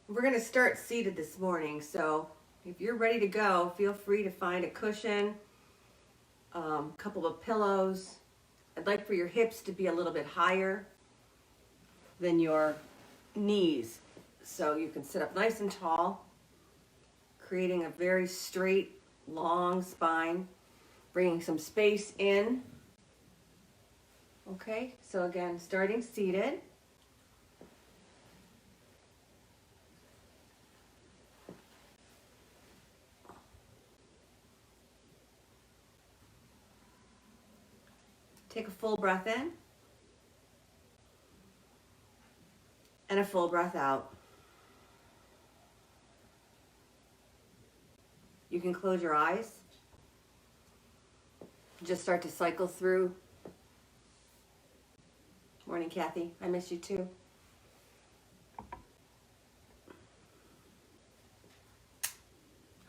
We're going to start seated this morning, so if you're ready to go, feel free to find a cushion, a couple of pillows. I'd like for your hips to be a little bit higher than your knees, so you can sit up nice and tall, creating a very straight, long spine, bringing some space in. Okay, so again, starting seated. Take a full breath in and a full breath out. You can close your eyes. Just start to cycle through. Morning, Kathy. I miss you too.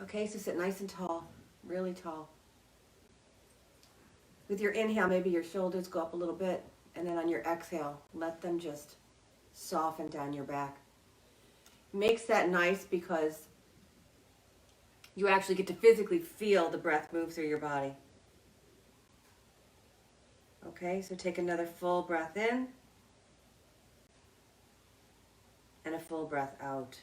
Okay, so sit nice and tall, really tall. With your inhale, maybe your shoulders go up a little bit, and then on your exhale, let them just soften down your back. Makes that nice because you actually get to physically feel the breath move through your body. Okay, so take another full breath in and a full breath out.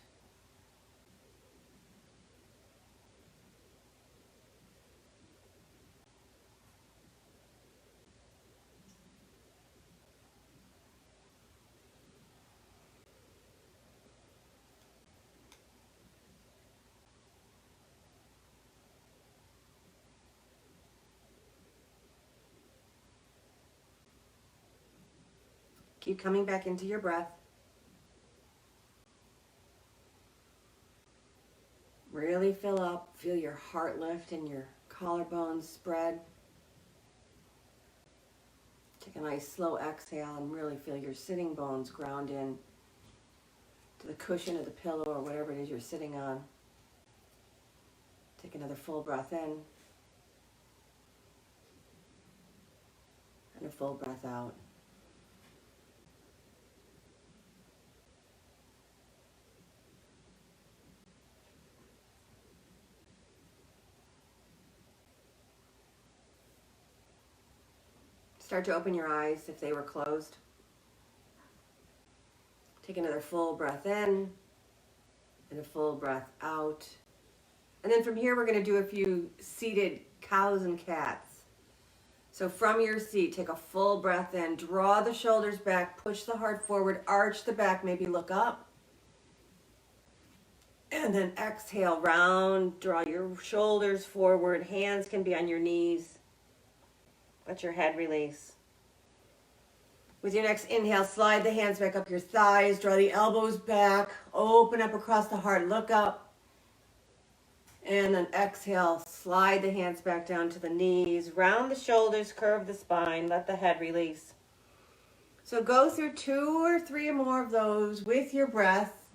Keep coming back into your breath. Really fill up. Feel your heart lift and your collarbones spread. Take a nice slow exhale and really feel your sitting bones ground in to the cushion of the pillow or whatever it is you're sitting on. Take another full breath in and a full breath out. Start to open your eyes if they were closed. Take another full breath in and a full breath out. And then from here, we're going to do a few seated cows and cats. So from your seat, take a full breath in, draw the shoulders back, push the heart forward, arch the back, maybe look up. And then exhale, round, draw your shoulders forward, hands can be on your knees. Let your head release. With your next inhale, slide the hands back up your thighs, draw the elbows back, open up across the heart, look up. And then exhale, slide the hands back down to the knees, round the shoulders, curve the spine, let the head release. So go through 2 or 3 or more of those with your breath.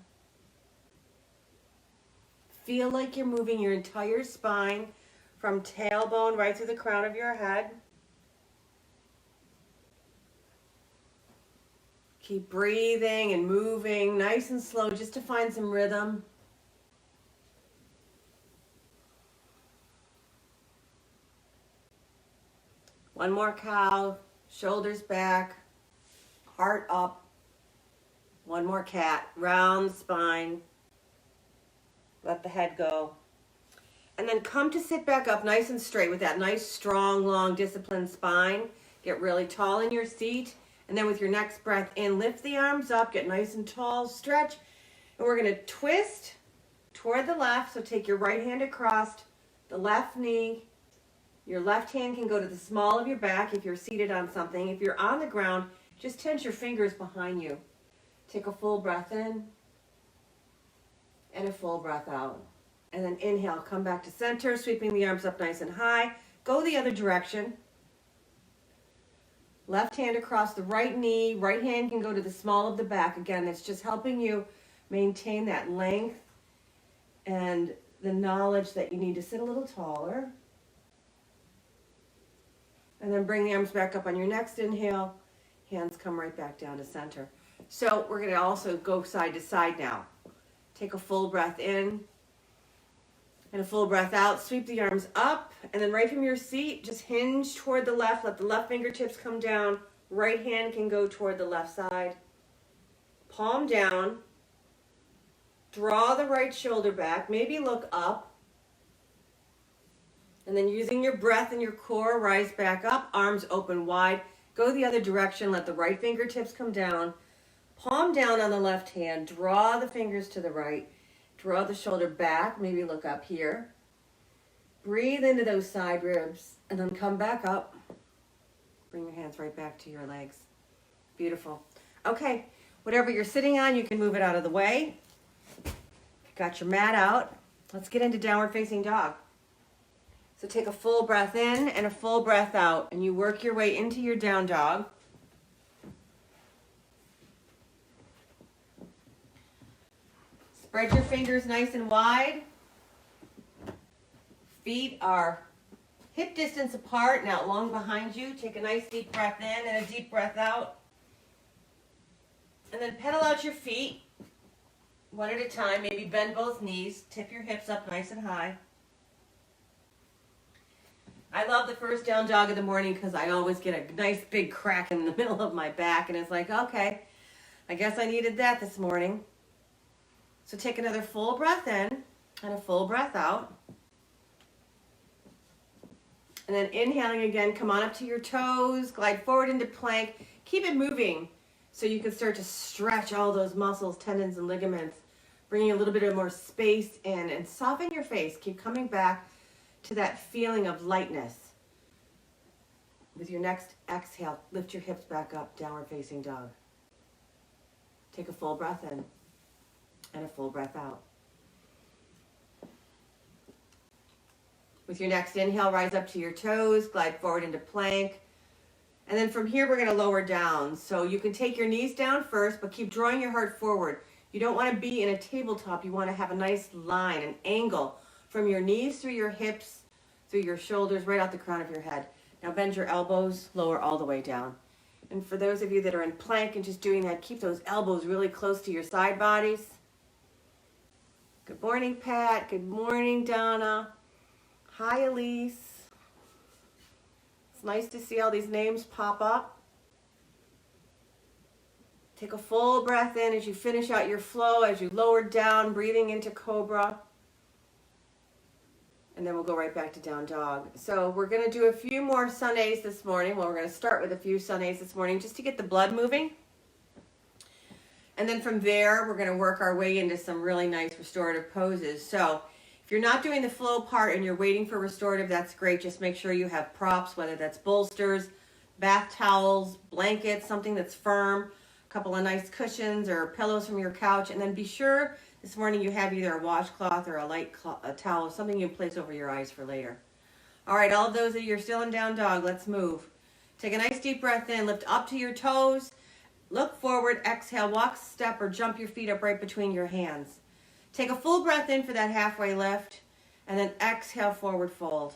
Feel like you're moving your entire spine from tailbone right through the crown of your head. Keep breathing and moving nice and slow just to find some rhythm. One more cow, shoulders back, heart up. One more cat, round the spine. Let the head go. And then come to sit back up nice and straight with that nice, strong, long, disciplined spine. Get really tall in your seat. And then with your next breath in, lift the arms up, get nice and tall, stretch. And we're going to twist toward the left. So take your right hand across the left knee. Your left hand can go to the small of your back if you're seated on something. If you're on the ground, just tense your fingers behind you. Take a full breath in and a full breath out. And then inhale, come back to center, sweeping the arms up nice and high. Go the other direction. Left hand across the right knee. Right hand can go to the small of the back. Again, it's just helping you maintain that length and the knowledge that you need to sit a little taller. And then bring the arms back up on your next inhale. Hands come right back down to center. So we're going to also go side to side now. Take a full breath in and a full breath out. Sweep the arms up, and then right from your seat, just hinge toward the left. Let the left fingertips come down. Right hand can go toward the left side. Palm down. Draw the right shoulder back. Maybe look up. And then using your breath and your core, rise back up. Arms open wide. Go the other direction. Let the right fingertips come down. Palm down on the left hand. Draw the fingers to the right. Draw the shoulder back. Maybe look up here. Breathe into those side ribs. And then come back up. Bring your hands right back to your legs. Beautiful. Okay. Whatever you're sitting on, you can move it out of the way. Got your mat out. Let's get into downward facing dog. So take a full breath in and a full breath out, and you work your way into your down dog. Spread your fingers nice and wide. Feet are hip distance apart, now long behind you. Take a nice deep breath in and a deep breath out. And then pedal out your feet one at a time. Maybe bend both knees. Tip your hips up nice and high. I love the first down dog of the morning because I always get a nice big crack in the middle of my back, and it's like, okay, I guess I needed that this morning. So take another full breath in and a full breath out. And then inhaling again, come on up to your toes, glide forward into plank. Keep it moving so you can start to stretch all those muscles, tendons, and ligaments, bringing a little bit of more space in, and soften your face. Keep coming back to that feeling of lightness. With your next exhale, lift your hips back up, downward facing dog. Take a full breath in and a full breath out. With your next inhale, rise up to your toes, glide forward into plank. And then from here, we're going to lower down. So you can take your knees down first, but keep drawing your heart forward. You don't want to be in a tabletop. You want to have a nice line, an angle from your knees through your hips, through your shoulders, right out the crown of your head. Now bend your elbows, lower all the way down. And for those of you that are in plank and just doing that, keep those elbows really close to your side bodies. Good morning, Pat. Good morning, Donna. Hi, Elise. It's nice to see all these names pop up. Take a full breath in as you finish out your flow, as you lower down, breathing into cobra. And then we'll go right back to down dog. So we're going to do a few more sun A's this morning. Well, we're going to start with a few sun A's this morning just to get the blood moving. And then from there, we're going to work our way into some really nice restorative poses. So if you're not doing the flow part and you're waiting for restorative, that's great. Just make sure you have props, whether that's bolsters, bath towels, blankets, something that's firm, a couple of nice cushions or pillows from your couch. And then be sure this morning you have either a washcloth or a light towel, something you place over your eyes for later. All right, all of those of you are still in down dog, let's move. Take a nice deep breath in, lift up to your toes, look forward, exhale, walk, step, or jump your feet up right between your hands. Take a full breath in for that halfway lift, and then exhale, forward fold.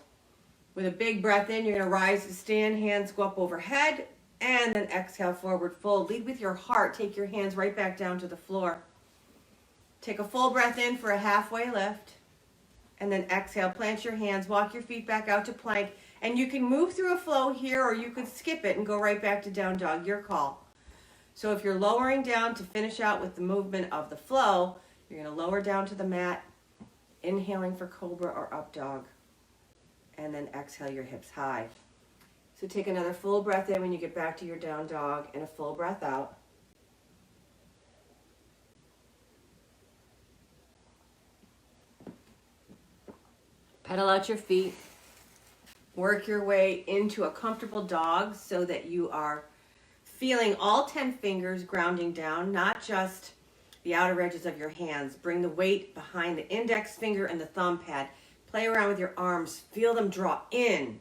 With a big breath in, you're going to rise to stand, hands go up overhead, and then exhale, forward fold. Lead with your heart. Take your hands right back down to the floor. Take a full breath in for a halfway lift, and then exhale, plant your hands, walk your feet back out to plank, and you can move through a flow here, or you could skip it and go right back to down dog, your call. So if you're lowering down to finish out with the movement of the flow, you're going to lower down to the mat, inhaling for cobra or up dog, and then exhale your hips high. So take another full breath in when you get back to your down dog, and a full breath out. Pedal out your feet. Work your way into a comfortable dog so that you are feeling all 10 fingers grounding down, not just the outer edges of your hands. Bring the weight behind the index finger and the thumb pad. Play around with your arms. Feel them draw in.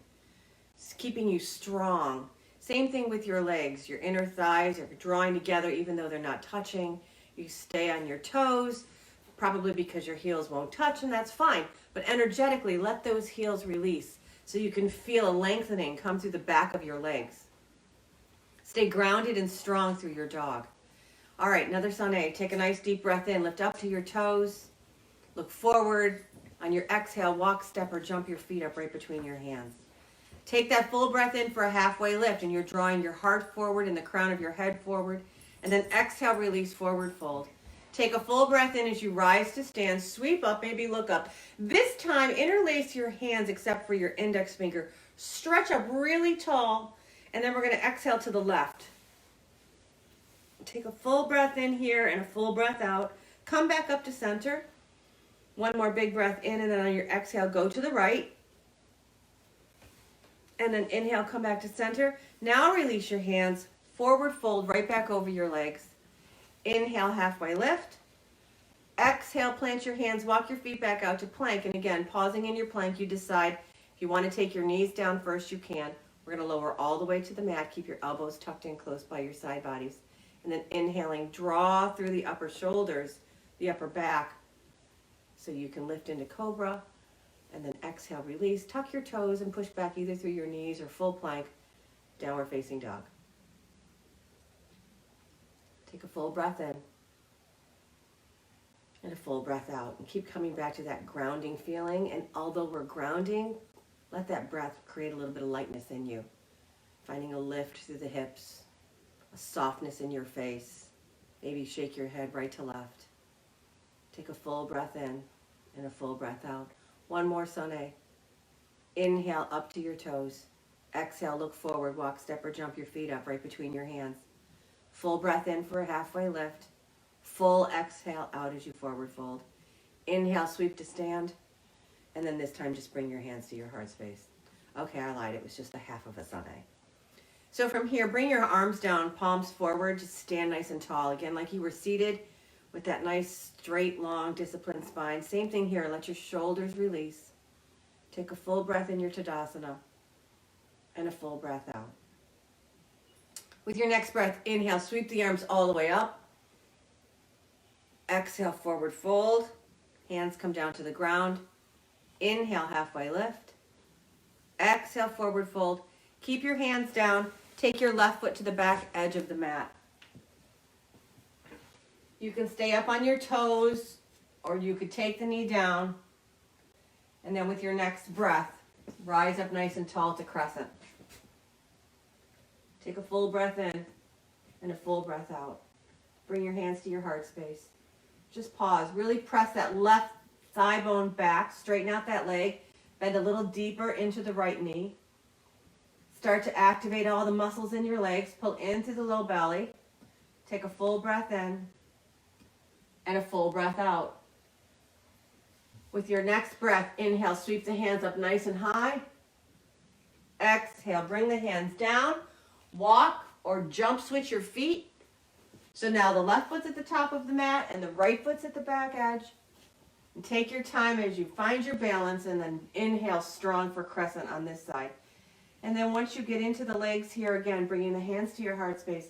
It's keeping you strong. Same thing with your legs. Your inner thighs are drawing together even though they're not touching. You stay on your toes, probably because your heels won't touch, and that's fine. But energetically, let those heels release so you can feel a lengthening come through the back of your legs. Stay grounded and strong through your dog. All right, another sauna. Take a nice deep breath in. Lift up to your toes. Look forward. On your exhale, walk, step, or jump your feet up right between your hands. Take that full breath in for a halfway lift, and you're drawing your heart forward and the crown of your head forward. And then exhale, release, forward fold. Take a full breath in as you rise to stand. Sweep up, maybe look up. This time, interlace your hands except for your index finger. Stretch up really tall, and then we're going to exhale to the left. Take a full breath in here and a full breath out. Come back up to center. One more big breath in, and then on your exhale, go to the right. And then inhale, come back to center. Now release your hands, forward fold right back over your legs. Inhale, halfway lift. Exhale, plant your hands, walk your feet back out to plank. And again, pausing in your plank, you decide if you want to take your knees down first, you can. We're going to lower all the way to the mat. Keep your elbows tucked in close by your side bodies. And then inhaling, draw through the upper shoulders, the upper back, so you can lift into cobra. And then exhale, release, tuck your toes and push back either through your knees or full plank, downward facing dog. Take a full breath in and a full breath out. And keep coming back to that grounding feeling. And although we're grounding, let that breath create a little bit of lightness in you. Finding a lift through the hips, a softness in your face. Maybe shake your head right to left. Take a full breath in and a full breath out. One more sauna. Inhale up to your toes. Exhale, look forward, walk, step, or jump your feet up right between your hands. Full breath in for a halfway lift. Full exhale out as you forward fold. Inhale, sweep to stand. And then this time just bring your hands to your heart space. Okay, I lied. It was just a half of a sauna. So from here, bring your arms down, palms forward. Just stand nice and tall. Again, like you were seated with that nice, straight, long, disciplined spine. Same thing here. Let your shoulders release. Take a full breath in your Tadasana and a full breath out. With your next breath, inhale, sweep the arms all the way up. Exhale, forward fold. Hands come down to the ground. Inhale, halfway lift. Exhale, forward fold. Keep your hands down. Take your left foot to the back edge of the mat. You can stay up on your toes, or you could take the knee down. And then with your next breath, rise up nice and tall to crescent. Take a full breath in and a full breath out. Bring your hands to your heart space. Just pause. Really press that left thigh bone back. Straighten out that leg. Bend a little deeper into the right knee. Start to activate all the muscles in your legs. Pull in through the low belly. Take a full breath in and a full breath out. With your next breath, inhale, sweep the hands up nice and high. Exhale, bring the hands down. Walk or jump switch your feet. So now the left foot's at the top of the mat and the right foot's at the back edge. And take your time as you find your balance, and then inhale strong for crescent on this side. And then once you get into the legs here, again, bringing the hands to your heart space.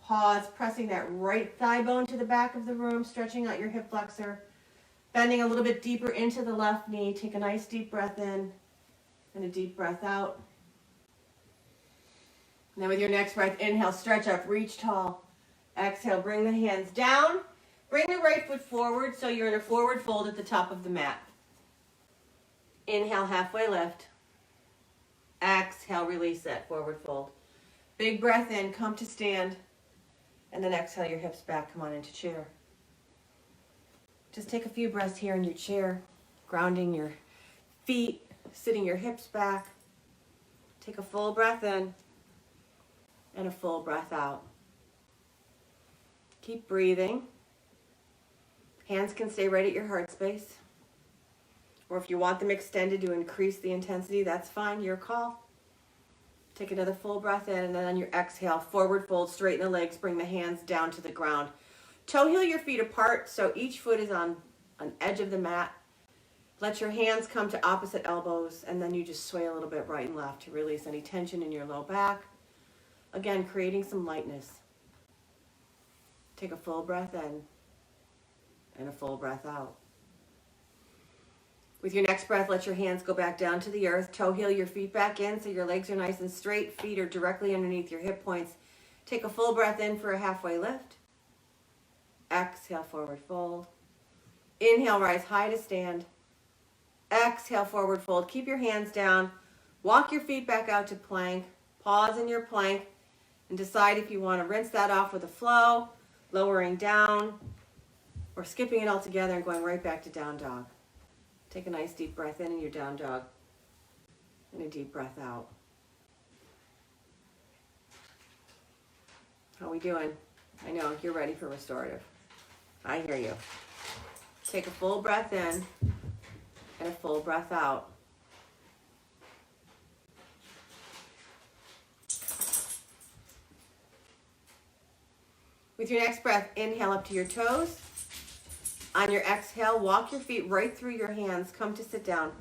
Pause, pressing that right thigh bone to the back of the room, stretching out your hip flexor. Bending a little bit deeper into the left knee. Take a nice deep breath in and a deep breath out. And then with your next breath, inhale, stretch up, reach tall. Exhale, bring the hands down. Bring the right foot forward so you're in a forward fold at the top of the mat. Inhale, halfway lift. Exhale, release that forward fold. Big breath in, come to stand. And then exhale your hips back, come on into chair. Just take a few breaths here in your chair, grounding your feet, sitting your hips back. Take a full breath in and a full breath out. Keep breathing. Hands can stay right at your heart space. Or if you want them extended to increase the intensity, that's fine, your call. Take another full breath in, and then on your exhale, forward fold, straighten the legs, bring the hands down to the ground. Toe heel your feet apart so each foot is on an edge of the mat. Let your hands come to opposite elbows, and then you just sway a little bit right and left to release any tension in your low back. Again, creating some lightness. Take a full breath in and a full breath out. With your next breath, let your hands go back down to the earth. Toe heel your feet back in so your legs are nice and straight. Feet are directly underneath your hip points. Take a full breath in for a halfway lift. Exhale, forward fold. Inhale, rise high to stand. Exhale, forward fold. Keep your hands down. Walk your feet back out to plank. Pause in your plank and decide if you want to rinse that off with a flow, lowering down, or skipping it all together and going right back to down dog. Take a nice deep breath in your down dog and a deep breath out. How are we doing? I know you're ready for restorative. I hear you. Take a full breath in and a full breath out. With your next breath, inhale up to your toes. On your exhale, walk your feet right through your hands. Come to sit down.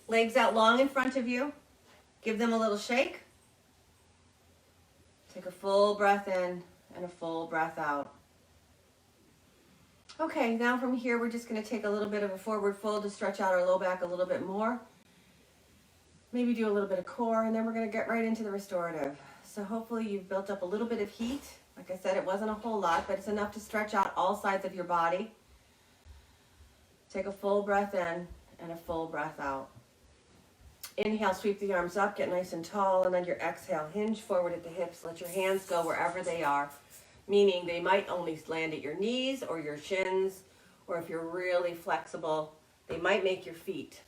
Legs out long in front of you. Give them a little shake. Take a full breath in and a full breath out. Okay, now from here, we're just going to take a little bit of a forward fold to stretch out our low back a little bit more. Maybe do a little bit of core, and then we're going to get right into the restorative. So hopefully you've built up a little bit of heat. Like I said, it wasn't a whole lot, but it's enough to stretch out all sides of your body. Take a full breath in and a full breath out. Inhale, sweep the arms up, get nice and tall, and then your exhale, hinge forward at the hips. Let your hands go wherever they are, meaning they might only land at your knees or your shins, or if you're really flexible, they might make your feet.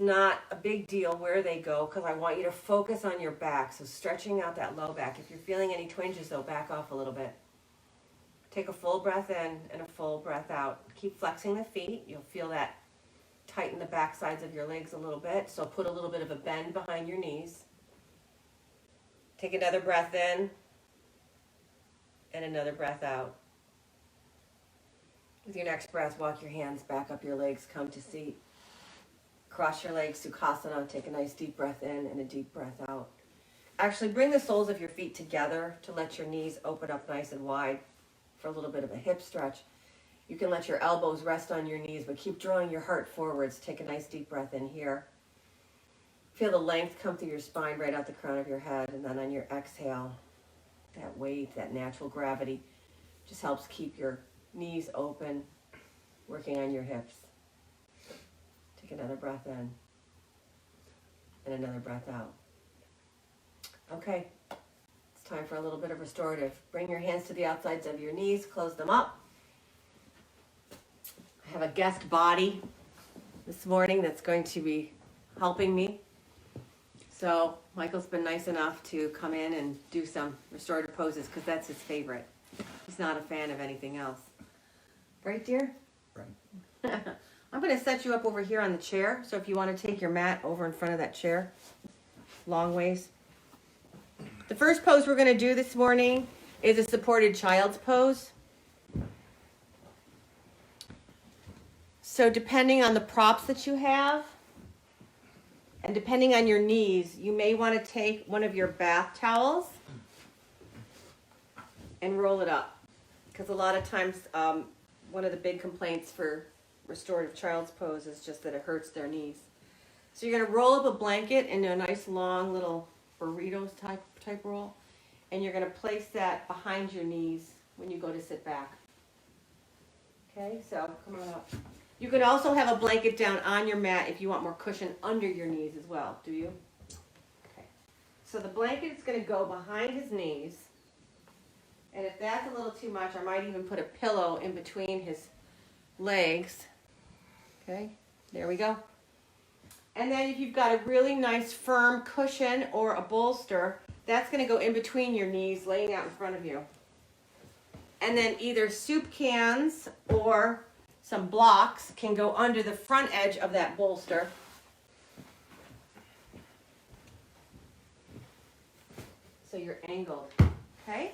Not a big deal where they go because I want you to focus on your back. So stretching out that low back. If you're feeling any twinges though, back off a little bit. Take a full breath in and a full breath out. Keep flexing the feet. You'll feel that tighten the back sides of your legs a little bit. So put a little bit of a bend behind your knees. Take another breath in and another breath out. With your next breath, walk your hands back up your legs, come to seat. Cross your legs, Sukhasana. Take a nice deep breath in and a deep breath out. Actually, bring the soles of your feet together to let your knees open up nice and wide for a little bit of a hip stretch. You can let your elbows rest on your knees, but keep drawing your heart forwards. Take a nice deep breath in here. Feel the length come through your spine right out the crown of your head, and then on your exhale, that weight, that natural gravity just helps keep your knees open, working on your hips. Take another breath in and another breath out. Okay, it's time for a little bit of restorative. Bring your hands to the outsides of your knees, close them up. I have a guest body this morning that's going to be helping me. So Michael's been nice enough to come in and do some restorative poses because that's his favorite. He's not a fan of anything else. Right, dear? Right. I'm going to set you up over here on the chair. So if you want to take your mat over in front of that chair, long ways. The first pose we're going to do this morning is a supported child's pose. So depending on the props that you have, and depending on your knees, you may want to take one of your bath towels and roll it up. Because a lot of times, one of the big complaints for restorative child's pose is just that it hurts their knees. So you're going to roll up a blanket into a nice long little burritos type roll, and you're going to place that behind your knees when you go to sit back. Okay, so come on up. You could also have a blanket down on your mat if you want more cushion under your knees as well. Do you? Okay. So the blanket is going to go behind his knees, and if that's a little too much, I might even put a pillow in between his legs. Okay, there we go. And then if you've got a really nice firm cushion or a bolster, that's going to go in between your knees, laying out in front of you. And then either soup cans or some blocks can go under the front edge of that bolster. So you're angled, okay?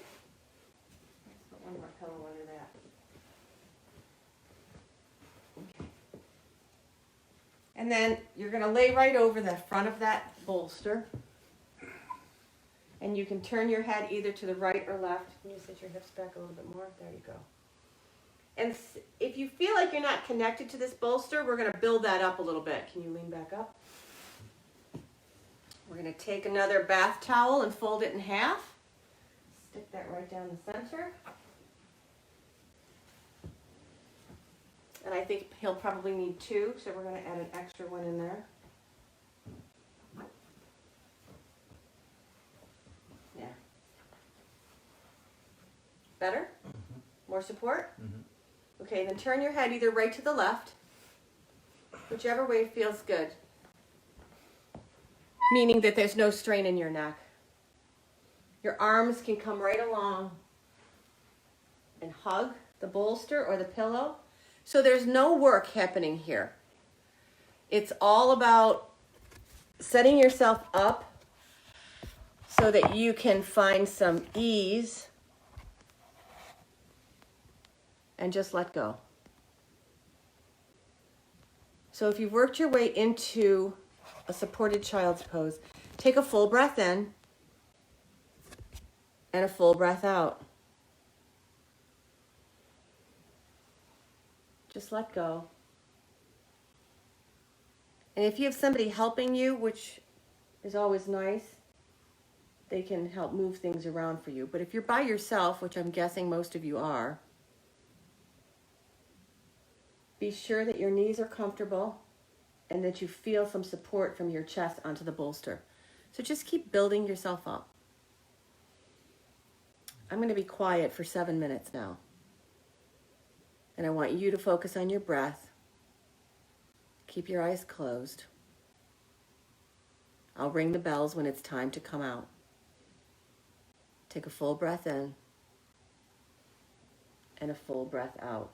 Let's put one more pillow under that. Okay. And then you're going to lay right over the front of that bolster. And you can turn your head either to the right or left. Can you sit your hips back a little bit more? There you go. And if you feel like you're not connected to this bolster, we're going to build that up a little bit. Can you lean back up? We're going to take another bath towel and fold it in half. Stick that right down the center. And I think he'll probably need 2, so we're going to add an extra one in there. Yeah. Better? Mm-hmm. More support? Mm-hmm. Okay, then turn your head either right to the left, whichever way feels good. Meaning that there's no strain in your neck. Your arms can come right along and hug the bolster or the pillow. So there's no work happening here. It's all about setting yourself up so that you can find some ease and just let go. So if you've worked your way into a supported child's pose, take a full breath in and a full breath out. Just let go. And if you have somebody helping you, which is always nice, they can help move things around for you. But if you're by yourself, which I'm guessing most of you are, be sure that your knees are comfortable and that you feel some support from your chest onto the bolster. So just keep building yourself up. I'm going to be quiet for 7 minutes now. And I want you to focus on your breath. Keep your eyes closed. I'll ring the bells when it's time to come out. Take a full breath in and a full breath out.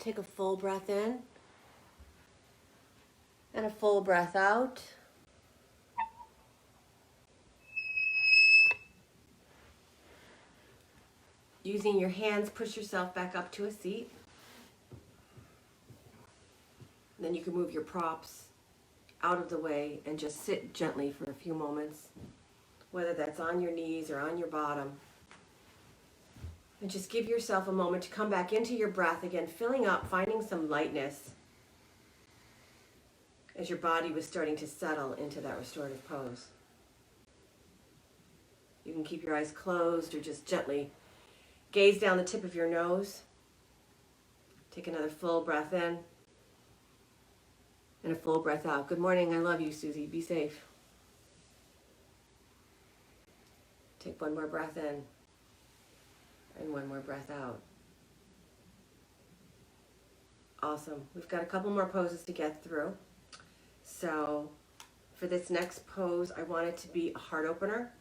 take a full breath in and a full breath out. Using your hands, push yourself back up to a seat. Then you can move your props out of the way and just sit gently for a few moments, whether that's on your knees or on your bottom. And just give yourself a moment to come back into your breath again, filling up, finding some lightness as your body was starting to settle into that restorative pose. You can keep your eyes closed or just gently gaze down the tip of your nose. Take another full breath in and a full breath out. Good morning. I love you, Susie. Be safe. Take one more breath in and one more breath out. Awesome. We've got a couple more poses to get through. So for this next pose, I want it to be a heart opener.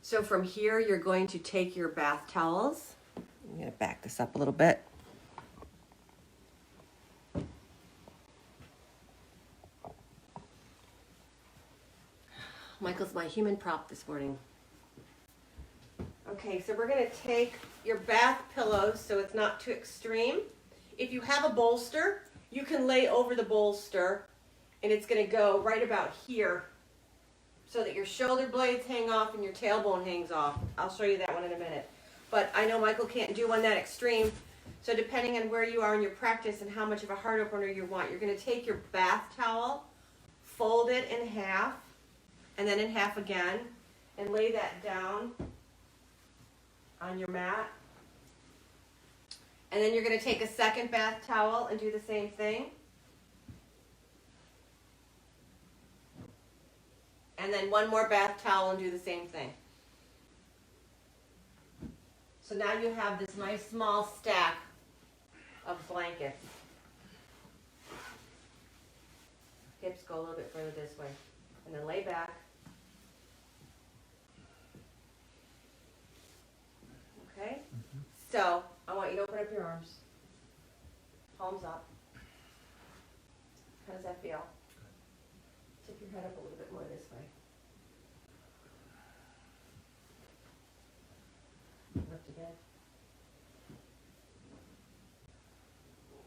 So from here, you're going to take your bath towels. I'm going to back this up a little bit. Michael's my human prop this morning. Okay, so we're going to take your bath pillows so it's not too extreme. If you have a bolster, you can lay over the bolster and it's going to go right about here so that your shoulder blades hang off and your tailbone hangs off. I'll show you that one in a minute. But I know Michael can't do one that extreme, so depending on where you are in your practice and how much of a heart opener you want, you're going to take your bath towel, fold it in half, and then in half again, and lay that down on your mat. And then you're going to take a second bath towel and do the same thing. And then one more bath towel and do the same thing. So now you have this nice small stack of blankets. Hips go a little bit further this way. And then lay back. Okay? Mm-hmm. So I want you to open up your arms. Palms up. How does that feel? Tip your head up a little bit more this way. Lift again.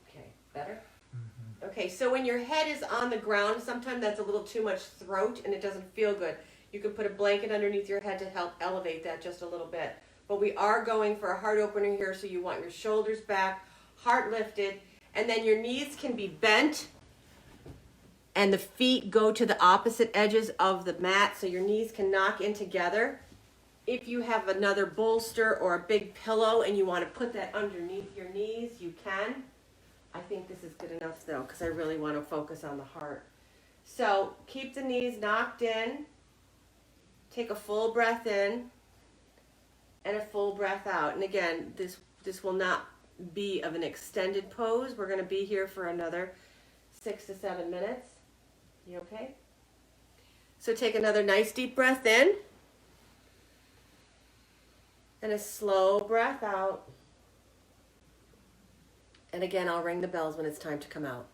Okay, better? Mm-hmm. Okay, so when your head is on the ground, sometimes that's a little too much throat and it doesn't feel good. You can put a blanket underneath your head to help elevate that just a little bit. But we are going for a heart opener here, so you want your shoulders back, heart lifted, and then your knees can be bent and the feet go to the opposite edges of the mat so your knees can knock in together. If you have another bolster or a big pillow and you want to put that underneath your knees, you can. I think this is good enough though, because I really want to focus on the heart. So keep the knees knocked in. Take a full breath in and a full breath out. And again, this will not be of an extended pose. We're going to be here for another 6 to 7 minutes. You okay? So take another nice deep breath in and a slow breath out. And again, I'll ring the bells when it's time to come out.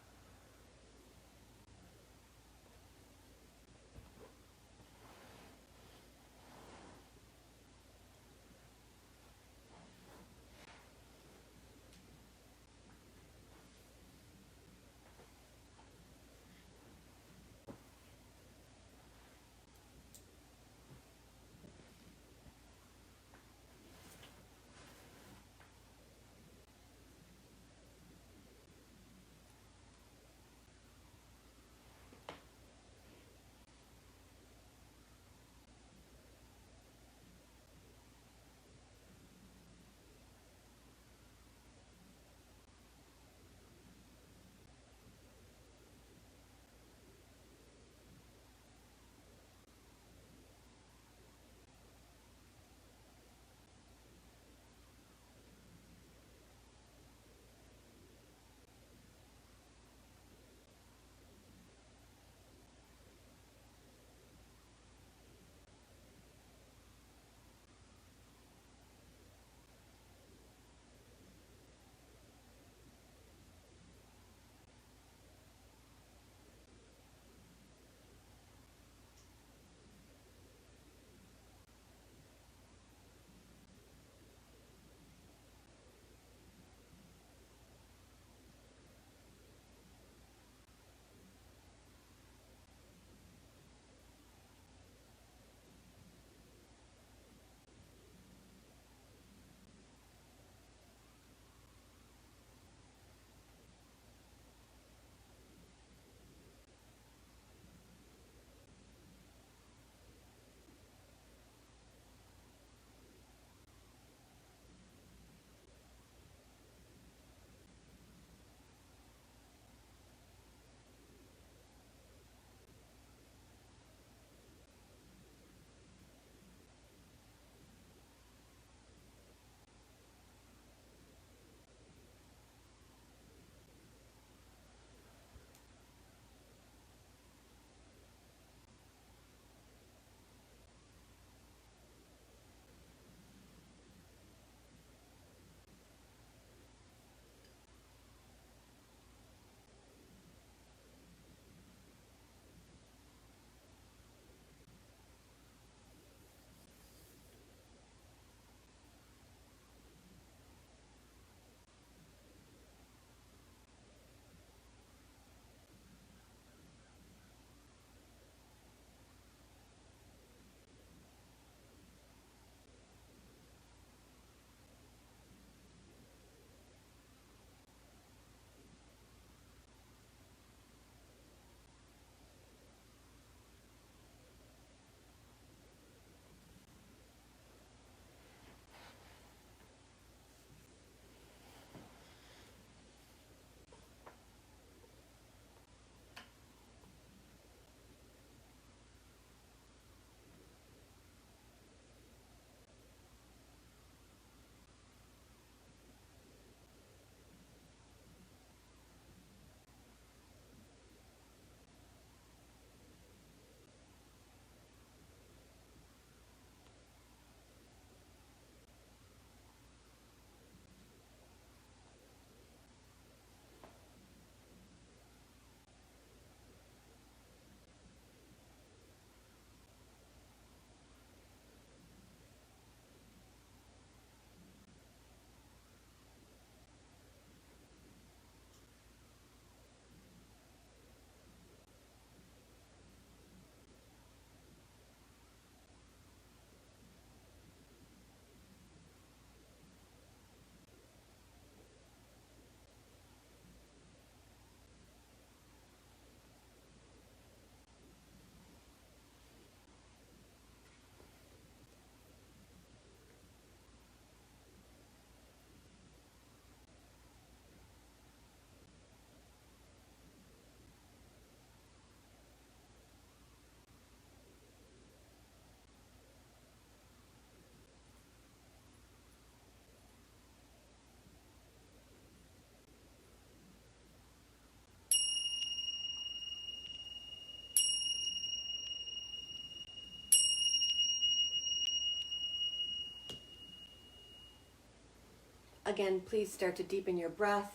Again, please start to deepen your breath.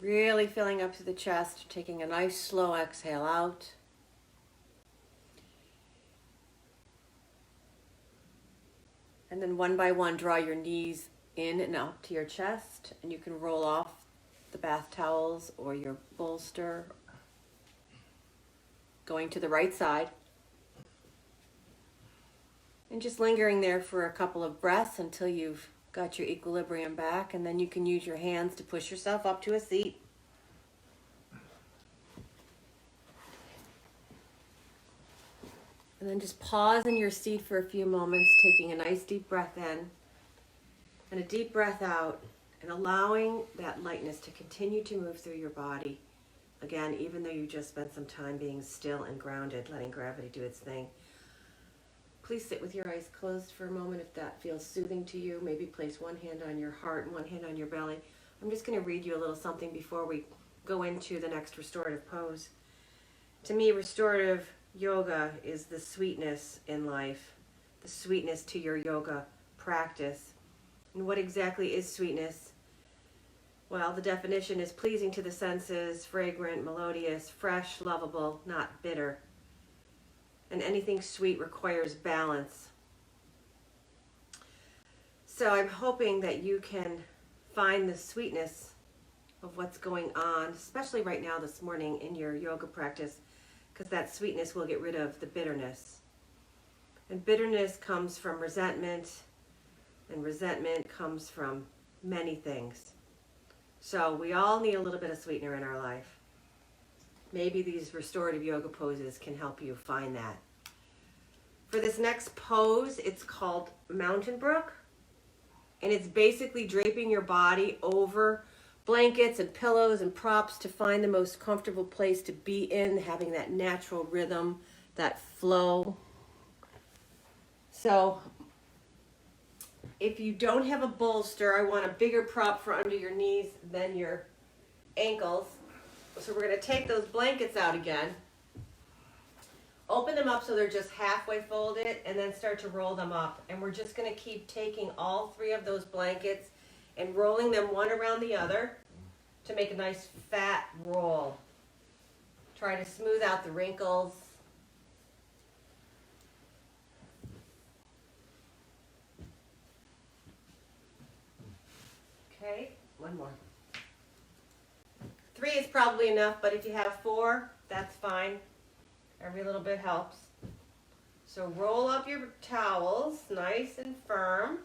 Really filling up to the chest, taking a nice slow exhale out. And then one by one, draw your knees in and up to your chest, and you can roll off the bath towels or your bolster, going to the right side. And just lingering there for a couple of breaths until you've got your equilibrium back, and then you can use your hands to push yourself up to a seat. And then just pause in your seat for a few moments, taking a nice deep breath in and a deep breath out, and allowing that lightness to continue to move through your body. Again, even though you just spent some time being still and grounded, letting gravity do its thing. Please sit with your eyes closed for a moment if that feels soothing to you. Maybe place one hand on your heart and one hand on your belly. I'm just going to read you a little something before we go into the next restorative pose. To me, restorative yoga is the sweetness in life, the sweetness to your yoga practice. And what exactly is sweetness? Well, the definition is pleasing to the senses, fragrant, melodious, fresh, lovable, not bitter. And anything sweet requires balance. So I'm hoping that you can find the sweetness of what's going on, especially right now this morning in your yoga practice, because that sweetness will get rid of the bitterness. And bitterness comes from resentment, and resentment comes from many things. So we all need a little bit of sweetener in our life. Maybe these restorative yoga poses can help you find that. For this next pose, it's called Mountain Brook, and it's basically draping your body over blankets and pillows and props to find the most comfortable place to be in, having that natural rhythm, that flow. So if you don't have a bolster, I want a bigger prop for under your knees than your ankles. So we're going to take those blankets out again, open them up so they're just halfway folded, and then start to roll them up. And we're just going to keep taking all three of those blankets and rolling them one around the other to make a nice fat roll. Try to smooth out the wrinkles. Okay, one more. 3 is probably enough, but if you have 4, that's fine. Every little bit helps. So roll up your towels nice and firm.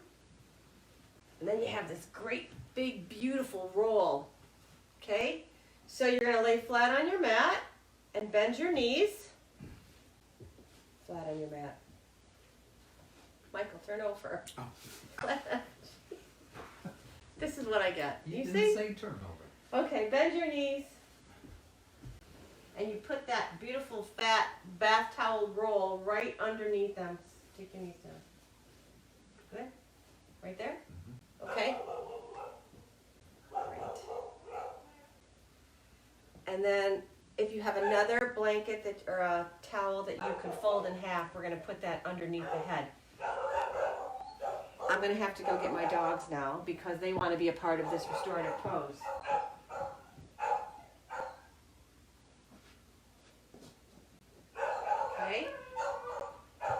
And then you have this great, big, beautiful roll. Okay? So you're going to lay flat on your mat and bend your knees. Flat on your mat. Michael, turn over. Oh. This is what I get. You see? didn't say turn over. Okay, bend your knees. And you put that beautiful fat bath towel roll right underneath them. Take your knees down. Good? Right there? Mm-hmm. Okay. Great. And then if you have another blanket that or a towel that you can fold in half, we're going to put that underneath the head. I'm going to have to go get my dogs now because they want to be a part of this restorative pose. Okay? Can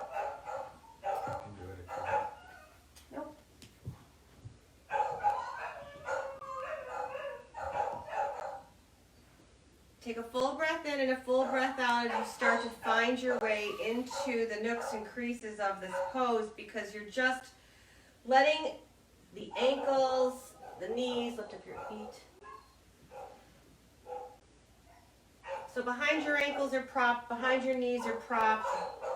do it if you want. Nope. Take a full breath in and a full breath out as you start to find your way into the nooks and creases of this pose, because you're just letting the ankles, the knees, lift up your feet. So behind your ankles are propped, behind your knees are propped,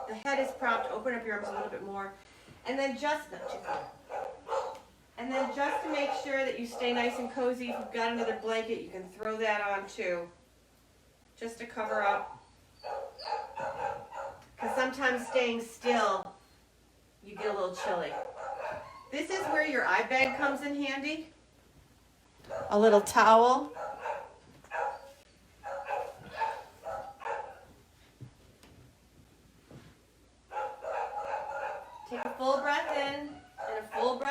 the head is propped, open up your arms a little bit more. And then just, not too far. And then just to make sure that you stay nice and cozy, if you've got another blanket, you can throw that on too. Just to cover up. Because sometimes staying still, you get a little chilly. This is where your eye bag comes in handy. A little towel. Take a full breath in and a full breath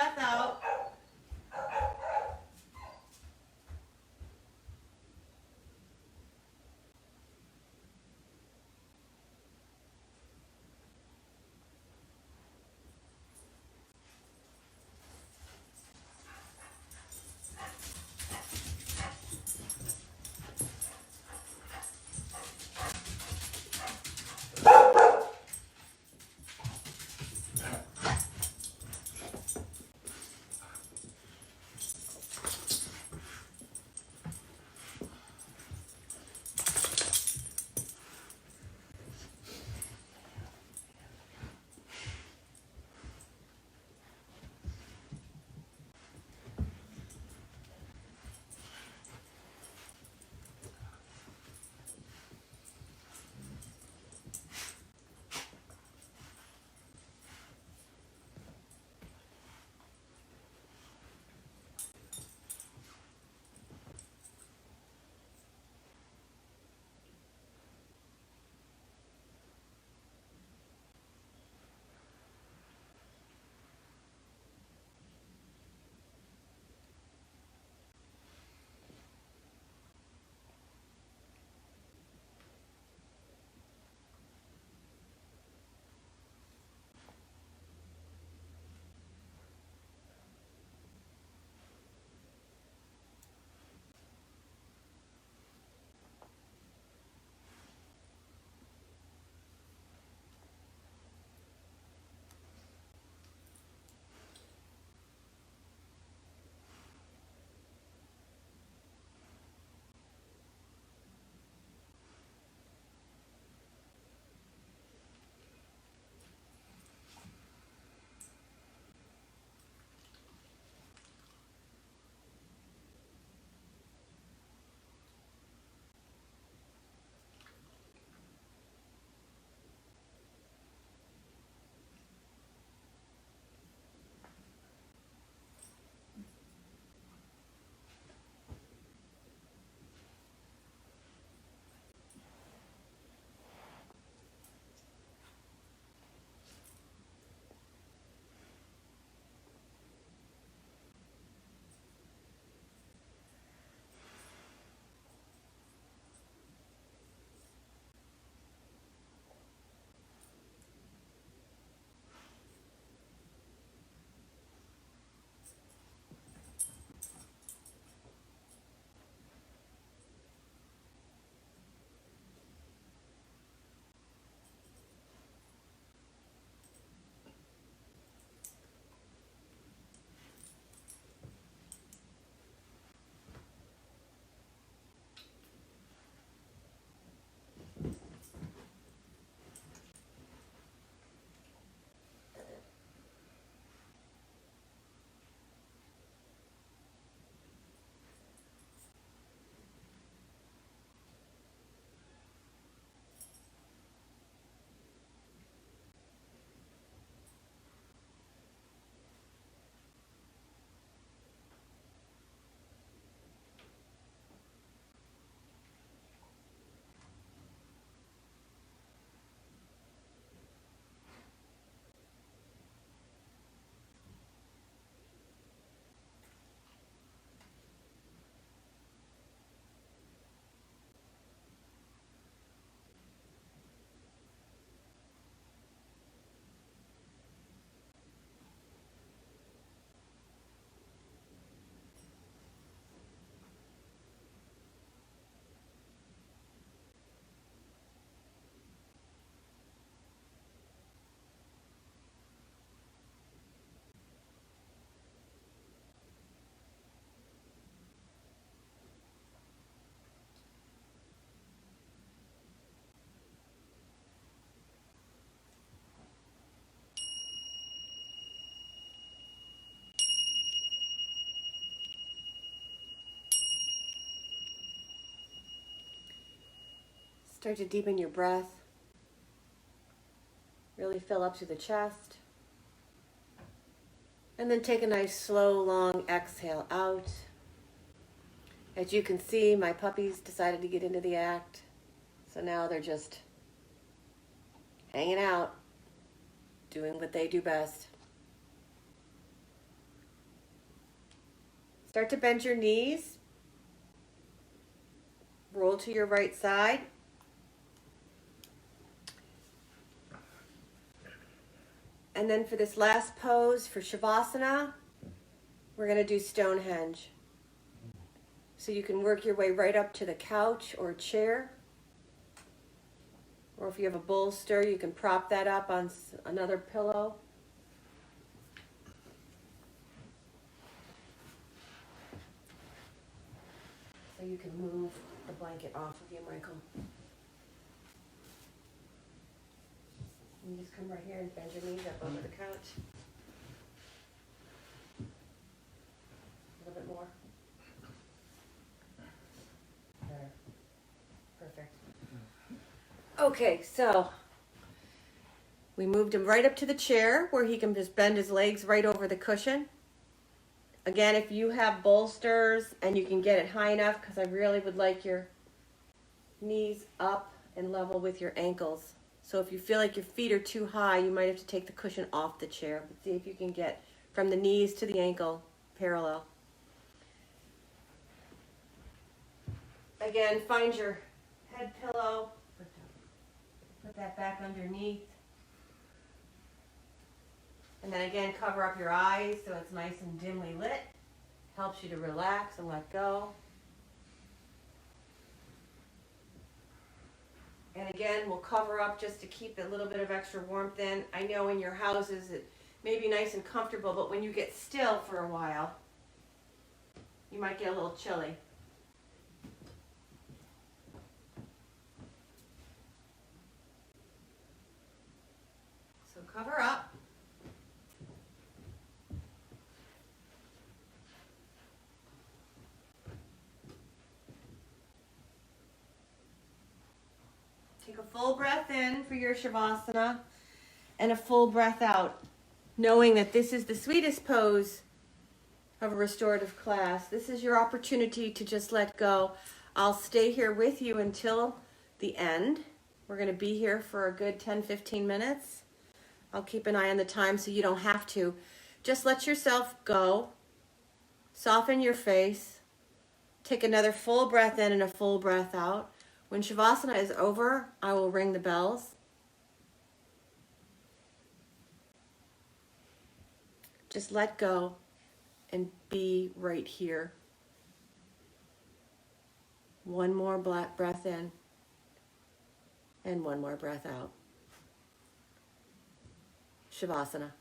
Start to deepen your breath. Really fill up to the chest. And then take a nice slow, long exhale out. As you can see, my puppies decided to get into the act. So now they're just hanging out, doing what they do best. Start to bend your knees. Roll to your right side. And then for this last pose, for Shavasana, we're going to do Stonehenge. So you can work your way right up to the couch or chair. Or if you have a bolster, you can prop that up on another pillow. So you can move the blanket off of you, Michael. You just come right here and bend your knees up over the couch. A little bit more. There. Perfect. Okay, so we moved him right up to the chair where he can just bend his legs right over the cushion. Again, if you have bolsters and you can get it high enough, because I really would like your knees up and level with your ankles. So if you feel like your feet are too high, you might have to take the cushion off the chair. But see if you can get from the knees to the ankle parallel. Again, find your head pillow. Put that back underneath. And then again, cover up your eyes so it's nice and dimly lit. Helps you to relax and let go. And again, we'll cover up just to keep a little bit of extra warmth in. I know in your houses it may be nice and comfortable, but when you get still for a while, you might get a little chilly. So cover up. Take a full breath in for your Shavasana and a full breath out, knowing that this is the sweetest pose of a restorative class. This is your opportunity to just let go. I'll stay here with you until the end. We're going to be here for a good 10-15 minutes. I'll keep an eye on the time so you don't have to. Just let yourself go. Soften your face. Take another full breath in and a full breath out. When Shavasana is over, I will ring the bells. Just let go and be right here. One more breath in and one more breath out. Shavasana.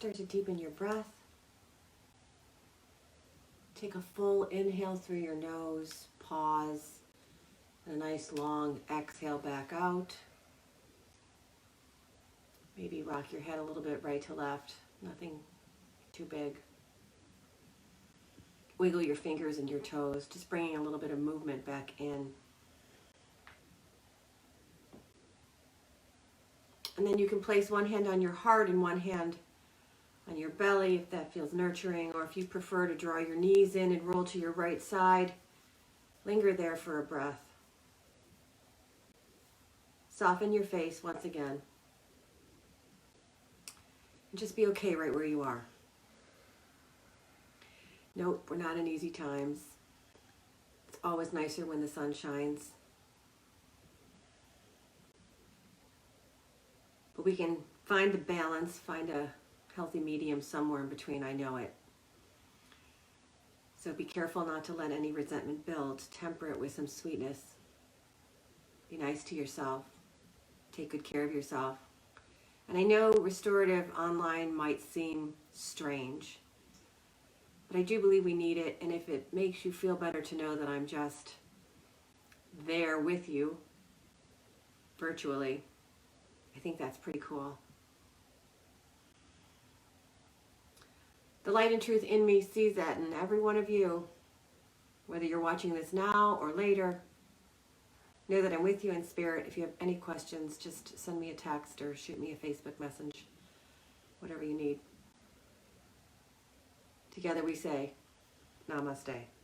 start to deepen your breath. Take a full inhale through your nose, pause, and a nice long exhale back out. Maybe rock your head a little bit right to left, nothing too big. Wiggle your fingers and your toes, just bringing a little bit of movement back in. And then you can place one hand on your heart and one hand on your belly if that feels nurturing, or if you prefer to draw your knees in and roll to your right side, linger there for a breath. Soften your face once again. And just be okay right where you are. Nope, we're not in easy times. It's always nicer when the sun shines. But we can find the balance, find a healthy medium somewhere in between, I know it. So be careful not to let any resentment build. Temper it with some sweetness. Be nice to yourself. Take good care of yourself. And I know restorative online might seem strange, but I do believe we need it. And if it makes you feel better to know that I'm just there with you virtually, I think that's pretty cool. The light and truth in me sees that in every one of you. Whether you're watching this now or later, know that I'm with you in spirit. If you have any questions, just send me a text or shoot me a Facebook message, whatever you need. Together we say, Namaste.